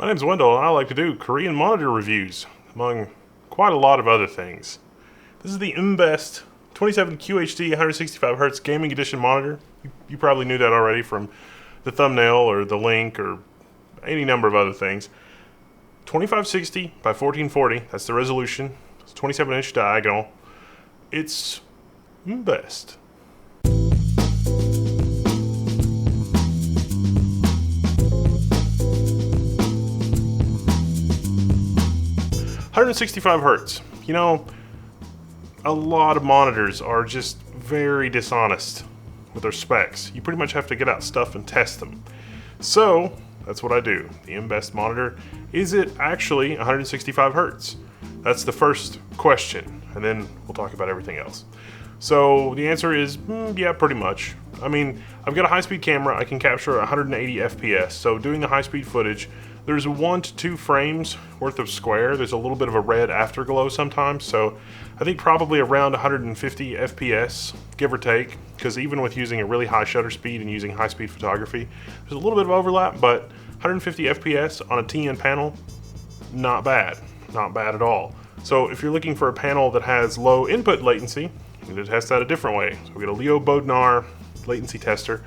My name's Wendell, and I like to do Korean monitor reviews, among quite a lot of other things. This is the Mbest 27 QHD 165Hz Gaming Edition monitor. You probably knew that already from the thumbnail or the link or any number of other things. 2560 by 1440, that's the resolution. It's 27-inch diagonal. It's Mbest. $165Hz. You know, a lot of monitors are just very dishonest with their specs. You pretty much have to get out stuff and test them. So, that's what I do. The Mbest monitor, is it actually 165Hz? That's the first question, and then we'll talk about everything else. So, the answer is, yeah, pretty much. I mean, I've got a high-speed camera. I can capture 180 FPS, so doing the high-speed footage, there's 1 to 2 frames worth of square. There's a little bit of a red afterglow sometimes, so I think probably around 150 FPS, give or take, because even with using a really high shutter speed and using high-speed photography, there's a little bit of overlap, but 150 FPS on a TN panel, not bad. Not bad at all. So if you're looking for a panel that has low input latency, you need to test that a different way. So we got a Leo Bodnar Latency Tester,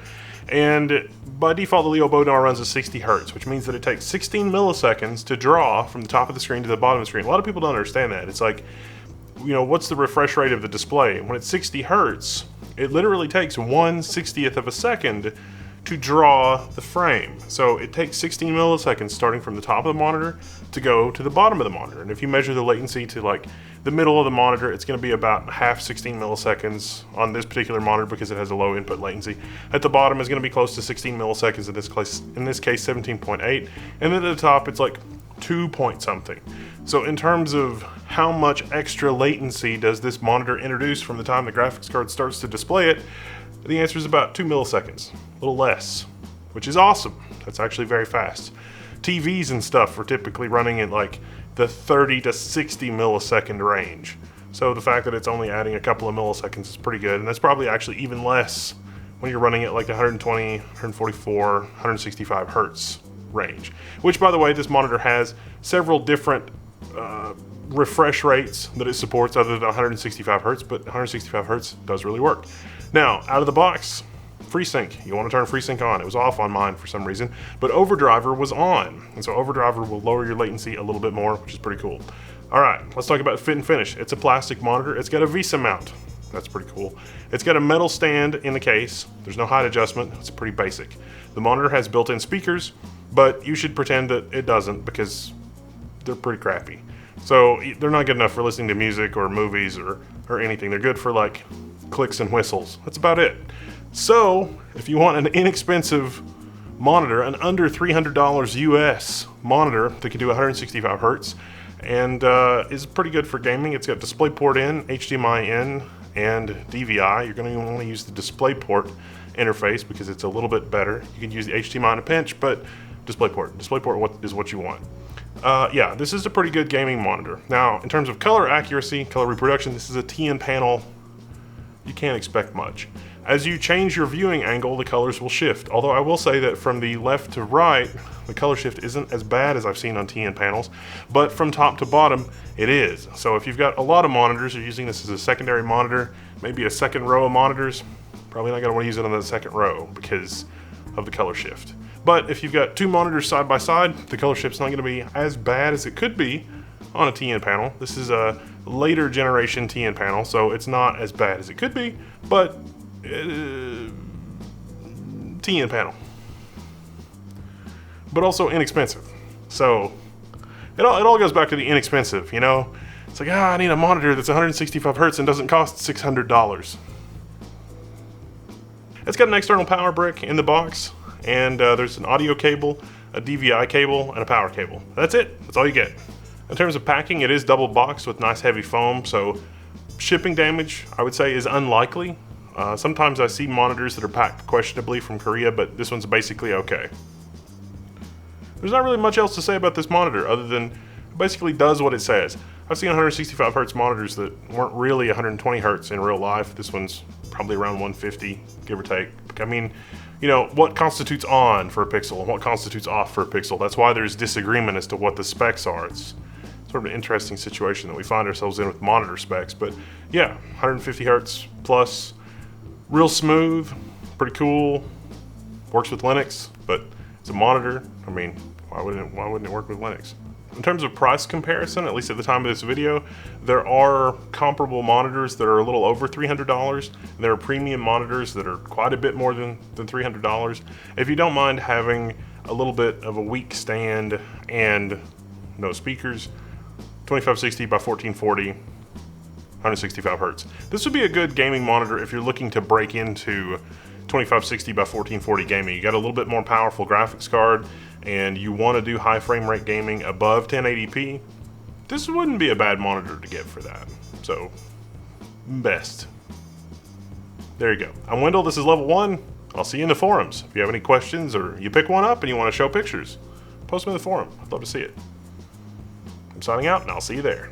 and by default the Leo Bodnar runs at 60 Hz, which means that it takes 16 milliseconds to draw from the top of the screen to the bottom of the screen. A lot of people don't understand that. It's like, you know, what's the refresh rate of the display? When it's 60 Hz, it literally takes 1/60th of a second to draw the frame. So it takes 16 milliseconds starting from the top of the monitor to go to the bottom of the monitor. And if you measure the latency to like the middle of the monitor, it's going to be about half 16 milliseconds on this particular monitor because it has a low input latency. At the bottom is going to be close to 16 milliseconds in this case 17.8, and then at the top it's like 2 point something. So in terms of how much extra latency does this monitor introduce from the time the graphics card starts to display it, the answer is about 2 milliseconds, a little less, which is awesome. That's actually very fast. TVs and stuff are typically running at like the 30 to 60 millisecond range. So the fact that it's only adding a couple of milliseconds is pretty good, and that's probably actually even less when you're running at like the 120, 144, 165 Hertz range. Which, by the way, this monitor has several different refresh rates that it supports other than 165 Hertz, but 165 Hertz does really work. Now, out of the box, FreeSync. You want to turn FreeSync on. It was off on mine for some reason, but Overdriver was on. And so Overdriver will lower your latency a little bit more, which is pretty cool. All right, let's talk about fit and finish. It's a plastic monitor. It's got a VESA mount. That's pretty cool. It's got a metal stand in the case. There's no height adjustment. It's pretty basic. The monitor has built-in speakers, but you should pretend that it doesn't because they're pretty crappy. So they're not good enough for listening to music or movies or anything. They're good for like clicks and whistles. That's about it. So if you want an inexpensive monitor, an under $300 US monitor that can do 165 Hertz and is pretty good for gaming. It's got DisplayPort in, HDMI in, and DVI. You're going to want to use the DisplayPort interface because it's a little bit better. You can use the HDMI in a pinch, but DisplayPort is what you want. Yeah, this is a pretty good gaming monitor. Now, in terms of color accuracy, color reproduction, this is a TN panel. You can't expect much. As you change your viewing angle, the colors will shift. Although I will say that from the left to right, the color shift isn't as bad as I've seen on TN panels, but from top to bottom, it is. So if you've got a lot of monitors, you're using this as a secondary monitor, maybe a second row of monitors, probably not gonna wanna use it on the second row because of the color shift. But if you've got 2 monitors side by side, the color shift's not gonna be as bad as it could be on a TN panel. This is a later generation TN panel, so it's not as bad as it could be, but TN panel, but also inexpensive. So it all goes back to the inexpensive, you know. It's like, I need a monitor that's 165 Hertz and doesn't cost $600. It's got an external power brick in the box, and there's an audio cable, a DVI cable, and a power cable. That's it. That's all you get. In terms of packing, it is double boxed with nice heavy foam, so shipping damage, I would say, is unlikely. Sometimes I see monitors that are packed questionably from Korea, but this one's basically okay. There's not really much else to say about this monitor other than it basically does what it says. I've seen 165 Hertz monitors that weren't really 120 Hertz in real life. This one's probably around 150, give or take. I mean, you know, what constitutes on for a pixel and what constitutes off for a pixel. That's why there's disagreement as to what the specs are. It's sort of an interesting situation that we find ourselves in with monitor specs. But yeah, 150 hertz plus, real smooth, pretty cool, works with Linux, but it's a monitor. I mean, why wouldn't it work with Linux? In terms of price comparison, at least at the time of this video, there are comparable monitors that are a little over $300, and there are premium monitors that are quite a bit more than $300. If you don't mind having a little bit of a weak stand and no speakers, 2560 by 1440, 165 hertz. This would be a good gaming monitor if you're looking to break into 2560 by 1440 gaming. You got a little bit more powerful graphics card and you want to do high frame rate gaming above 1080p, this wouldn't be a bad monitor to get for that. So, Mbest. There you go. I'm Wendell, this is level 1. I'll see you in the forums. If you have any questions or you pick one up and you want to show pictures, post them in the forum. I'd love to see it. I'm signing out and I'll see you there.